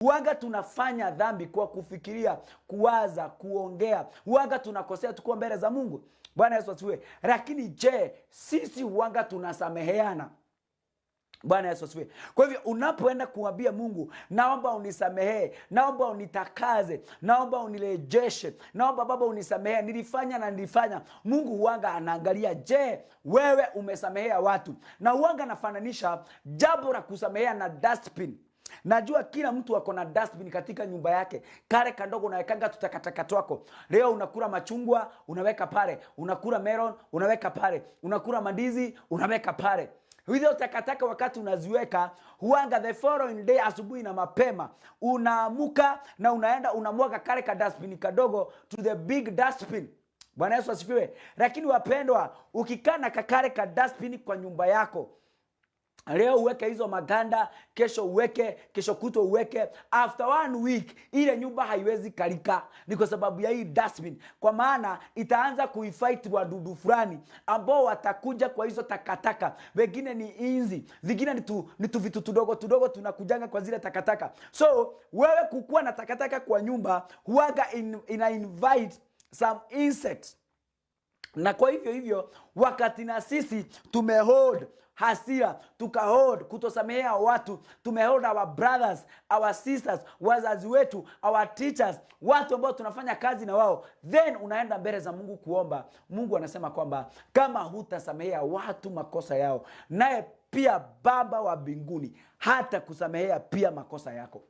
Huanga tunafanya dhambi kwa kufikiria, kuwaza, kuongea. Huanga tunakosea tukiwa mbele za Mungu. Bwana Yesu asifiwe. Lakini je, sisi huanga tunasameheana? Bwana Yesu asifiwe. Kwa hivyo unapoenda kuambia Mungu, naomba unisamehe, naomba unitakaze, naomba unirejeshe, naomba Baba unisamehe, nilifanya na nilifanya. Mungu huanga anaangalia, je, wewe umesamehea watu? Na huanga nafananisha jambo la kusamehea na dustbin. Najua kila mtu ako na dustbin katika nyumba yake. Kale kadogo unawekanga tutakataka twako. Leo unakula machungwa, unaweka pale. Unakula melon, unaweka pale. Unakula mandizi, unaweka pale. Hizo takataka wakati unaziweka, huanga the following day asubuhi na mapema unaamuka na unaenda unamwaga kale ka dustbin kadogo to the big dustbin. Bwana Yesu asifiwe. Lakini wapendwa, ukikaa na kale ka dustbin kwa nyumba yako, leo uweke hizo maganda, kesho uweke, kesho kuto uweke, after 1 week ile nyumba haiwezi kalika. Ni kwa sababu ya hii dustbin. Kwa maana itaanza kuifight wadudu fulani ambao watakuja kwa hizo takataka. Wengine ni inzi, vingine ni tu vitu tudogo tudogo tunakujanga kwa zile takataka. So wewe kukua na takataka kwa nyumba huaga ina invite some insects. Na kwa hivyo wakati na sisi tumehold hasira, tukahold kutosamehea watu, tumehold our brothers, our sisters, wazazi wetu, our teachers, watu ambao tunafanya kazi na wao, then unaenda mbele za Mungu kuomba. Mungu anasema kwamba kama hutasamehea watu makosa yao, naye pia Baba wa mbinguni hata kusamehea pia makosa yako.